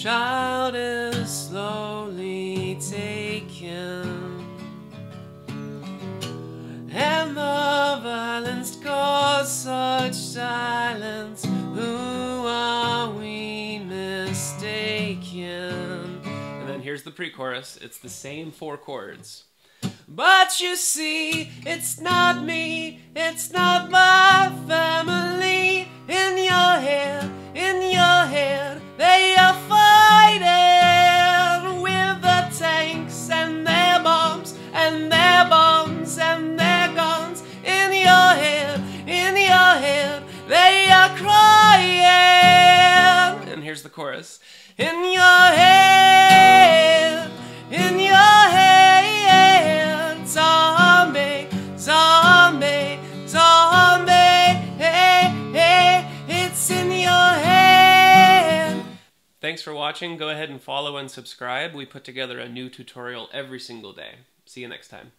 child is slowly taken, and the violence caused such silence. Who are we mistaken? And then here's the pre-chorus. It's the same 4 chords. But you see, it's not me, it's not my family. In your head, they are fighting with the tanks and their bombs and their bombs and their guns. In your head, they are crying. And here's the chorus. In your head, zombie, zombie, zombie, hey, hey, it's in your head. Thanks for watching. Go ahead and follow and subscribe. We put together a new tutorial every single day. See you next time.